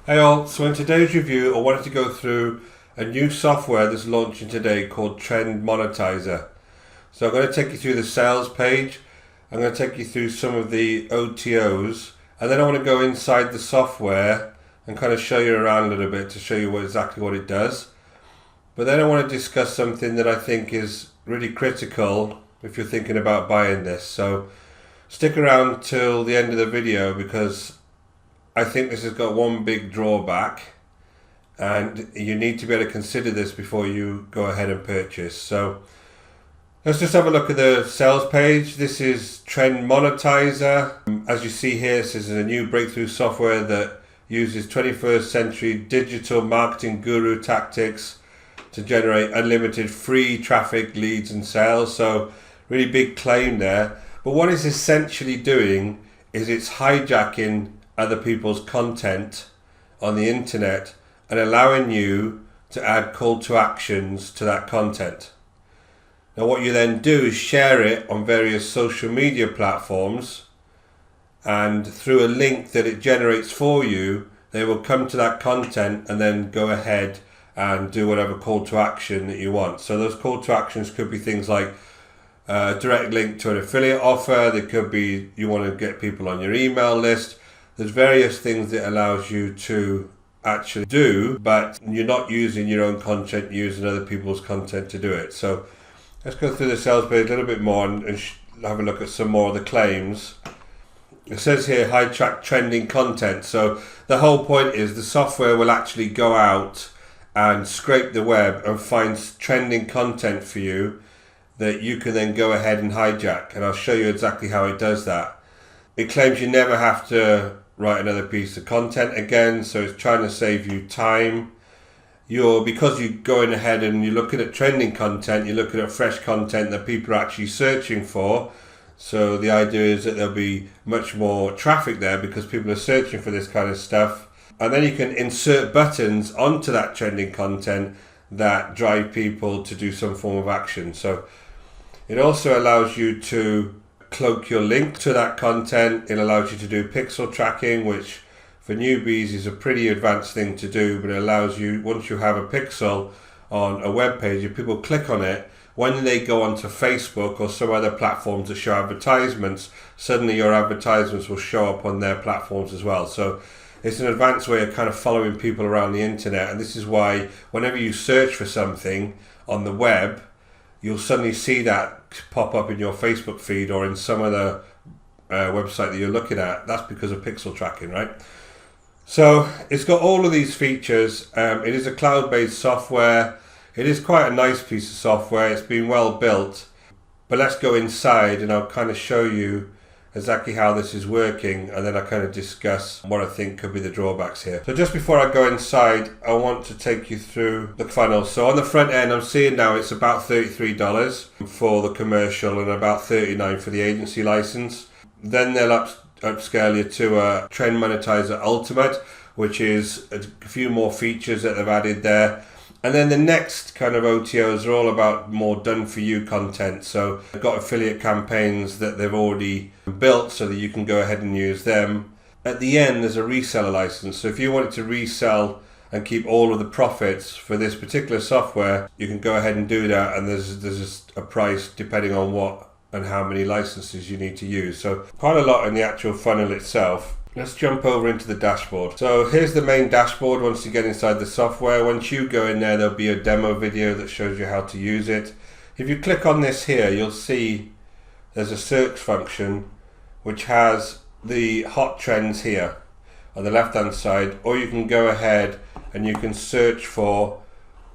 Hey all, so in today's review I wanted to go through a new software that's launching today called TrendMonetizer. So I'm going to take you through the sales page, I'm going to take you through some of the OTOs, and then I want to go inside the software and kind of show you around a little bit to show you exactly what it does. But then I want to discuss something that I think is really critical if you're thinking about buying this. So stick around till the end of the video because I think this has got one big drawback and you need to be able to consider this before you go ahead and purchase. So let's just have a look at the sales page. This is TrendMonetizer. As you see here, this is a new breakthrough software that uses 21st century digital marketing guru tactics to generate unlimited free traffic, leads and sales. So really big claim there. But what it's essentially doing is it's hijacking other people's content on the internet and allowing you to add call to actions to that content. Now what you then do is share it on various social media platforms, and through a link that it generates for you, they will come to that content and then go ahead and do whatever call to action that you want. So those call to actions could be things like a direct link to an affiliate offer. They could be you want to get people on your email list. There's various things that allows you to actually do, but you're not using your own content, you're using other people's content to do it. So let's go through the sales page a little bit more and have a look at some more of the claims. It says here hijack trending content. So the whole point is the software will actually go out and scrape the web and find trending content for you that you can then go ahead and hijack. And I'll show you exactly how it does that. It claims you never have to write another piece of content again, so it's trying to save you time. Because you're going ahead and you're looking at trending content, you're looking at fresh content that people are actually searching for. So the idea is that there'll be much more traffic there because people are searching for this kind of stuff. And then you can insert buttons onto that trending content that drive people to do some form of action. So it also allows you to cloak your link to that content. It allows you to do pixel tracking, which for newbies is a pretty advanced thing to do, but it allows you, once you have a pixel on a web page, if people click on it, when they go onto Facebook or some other platforms that show advertisements, suddenly your advertisements will show up on their platforms as well. So it's an advanced way of kind of following people around the internet, and this is why whenever you search for something on the web, you'll suddenly see that pop up in your Facebook feed or in some other website that you're looking at. That's because of pixel tracking, right? So it's got all of these features. It is a cloud-based software. It is quite a nice piece of software. It's been well built. But let's go inside and I'll kind of show you exactly how this is working, and then I kind of discuss what I think could be the drawbacks here. So just before I go inside, I want to take you through the funnel. So on the front end, I'm seeing now it's about $33 for the commercial and about $39 for the agency license. Then they'll upscale you to a TrendMonetizer Ultimate, which is a few more features that they've added there. And then the next kind of OTOs are all about more done-for-you content. So they've got affiliate campaigns that they've already built so that you can go ahead and use them. At the end, there's a reseller license. So if you wanted to resell and keep all of the profits for this particular software, you can go ahead and do that. And there's just a price depending on what and how many licenses you need to use. So quite a lot in the actual funnel itself. Let's jump over into the dashboard. So here's the main dashboard once you get inside the software. Once you go in there, there'll be a demo video that shows you how to use it. If you click on this here, you'll see there's a search function which has the hot trends here on the left hand side, or you can go ahead and you can search for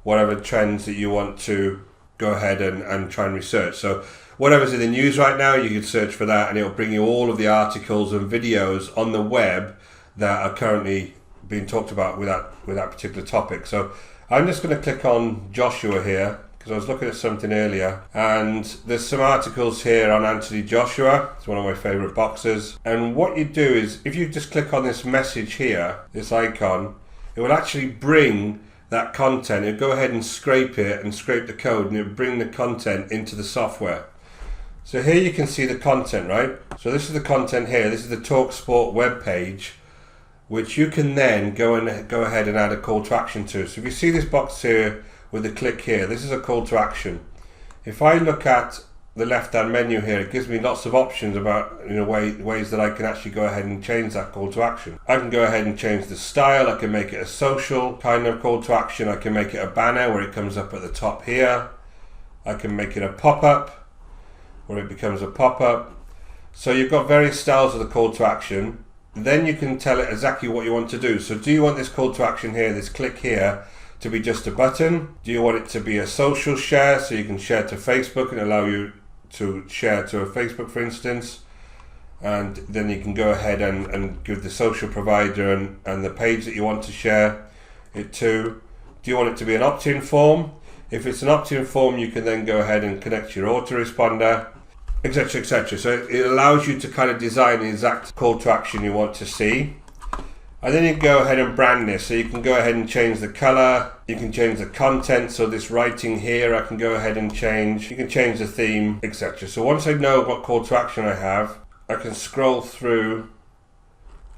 whatever trends that you want to go ahead and try and research. So whatever's in the news right now, you can search for that and it'll bring you all of the articles and videos on the web that are currently being talked about with that particular topic. So I'm just going to click on Joshua here because I was looking at something earlier, and there's some articles here on Anthony Joshua. It's one of my favorite boxers. And what you do is if you just click on this message here, this icon, it will actually bring that content. It'll go ahead and scrape it and scrape the code, and it'll bring the content into the software. So here you can see the content, right? So this is the content here. This is the TalkSport web page which you can then go ahead and add a call to action to. So if you see this box here with the click here, this is a call to action. If I look at the left hand menu here, it gives me lots of options about ways that I can actually go ahead and change that call to action. I can go ahead and change the style. I can make it a social kind of call to action. I can make it a banner where it comes up at the top here. I can make it a pop-up where it becomes a pop-up. So you've got various styles of the call to action. Then you can tell it exactly what you want to do. So do you want this call to action here, this click here, to be just a button? Do you want it to be a social share, so you can share to Facebook and allow you to share to a Facebook, for instance? And then you can go ahead and give the social provider and the page that you want to share it to. Do you want it to be an opt-in form? If it's an opt-in form, you can then go ahead and connect your autoresponder, etc, etc. So it allows you to kind of design the exact call to action you want to see. And then you can go ahead and brand this. So you can go ahead and change the color, you can change the content. So this writing here, I can go ahead and change. You can change the theme, etc. So once I know what call to action I have, I can scroll through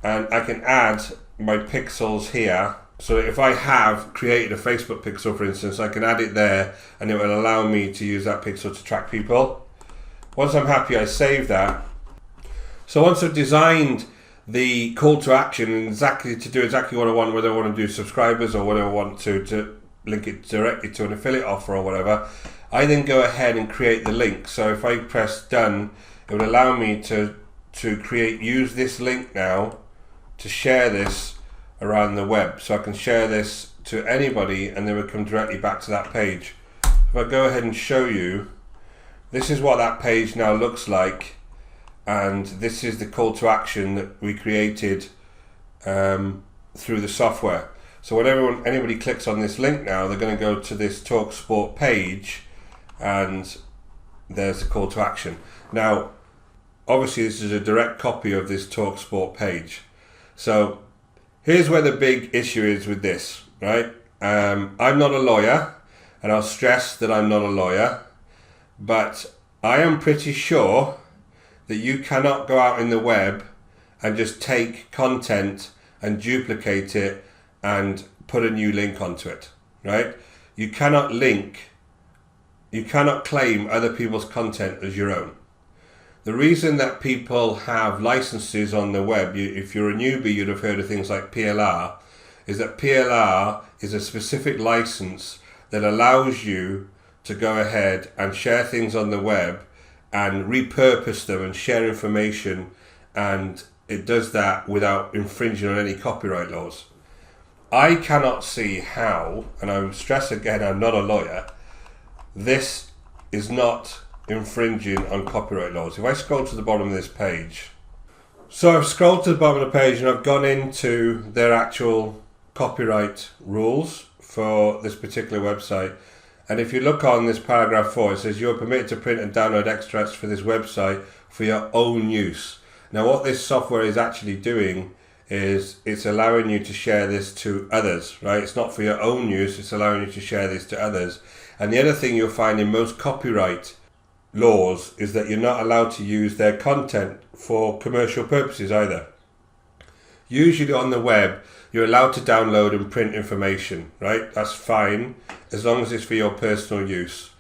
and I can add my pixels here. So if I have created a Facebook pixel, for instance, I can add it there and it will allow me to use that pixel to track people. Once I'm happy, I save that. So once I've designed the call to action and to do exactly what I want, whether I want to do subscribers or whether I want to link it directly to an affiliate offer or whatever, I then go ahead and create the link. So if I press done, it would allow me to use this link now to share this around the web. So I can share this to anybody and they would come directly back to that page. If I go ahead and show you, this is what that page now looks like, and this is the call to action that we created through the software. So when anybody clicks on this link now, they're going to go to this TalkSport page and there's the call to action. Now, obviously this is a direct copy of this TalkSport page. So here's where the big issue is with this, right? I'm not a lawyer, and I'll stress that I'm not a lawyer, but I am pretty sure that you cannot go out in the web and just take content and duplicate it and put a new link onto it, right? You cannot claim other people's content as your own. The reason that people have licenses on the web, if you're a newbie, you'd have heard of things like PLR, is that PLR is a specific license that allows you to go ahead and share things on the web and repurpose them and share information, and it does that without infringing on any copyright laws. I cannot see how, and I stress again, I'm not a lawyer, this is not infringing on copyright laws. If I scroll to the bottom of this page, so I've scrolled to the bottom of the page and I've gone into their actual copyright rules for this particular website. And if you look on this paragraph 4, it says you are permitted to print and download extracts for this website for your own use. Now what this software is actually doing is it's allowing you to share this to others, right? It's not for your own use, it's allowing you to share this to others. And the other thing you'll find in most copyright laws is that you're not allowed to use their content for commercial purposes either. Usually on the web, you're allowed to download and print information, right? That's fine, as long as it's for your personal use.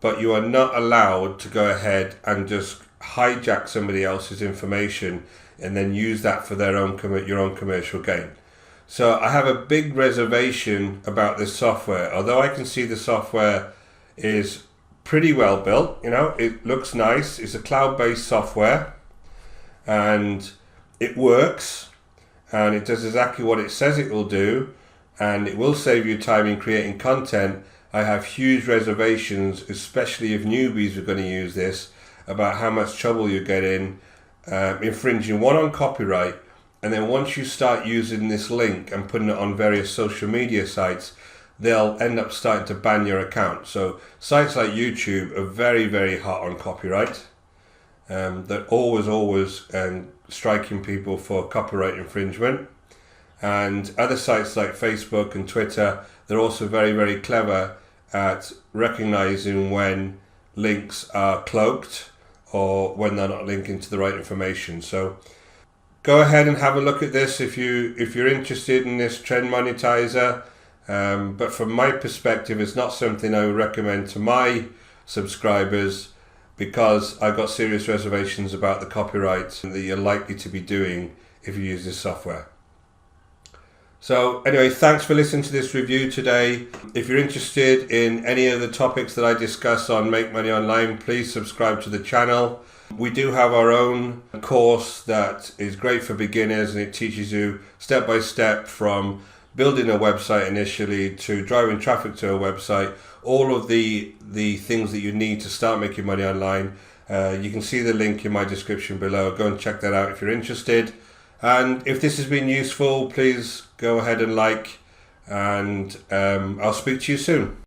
But you are not allowed to go ahead and just hijack somebody else's information and then use that for your own commercial gain. So I have a big reservation about this software. Although I can see the software is pretty well built, it looks nice. It's a cloud-based software and it works. And it does exactly what it says it will do, and it will save you time in creating content. I have huge reservations, especially if newbies are going to use this, about how much trouble you get in infringing on copyright, and then once you start using this link and putting it on various social media sites, they'll end up starting to ban your account. So sites like YouTube are very, very hot on copyright. They're always striking people for copyright infringement. And other sites like Facebook and Twitter, they're also very, very clever at recognizing when links are cloaked or when they're not linking to the right information. So go ahead and have a look at this if you're interested in this TrendMonetizer. But from my perspective, it's not something I would recommend to my subscribers, because I've got serious reservations about the copyright that you're likely to be doing if you use this software. So anyway, thanks for listening to this review today. If you're interested in any of the topics that I discuss on Make Money Online, please subscribe to the channel. We do have our own course that is great for beginners, and it teaches you step by step from building a website initially to driving traffic to a website, all of the things that you need to start making money online. You can see the link in my description below. Go and check that out if you're interested. And if this has been useful, please go ahead and like, and I'll speak to you soon.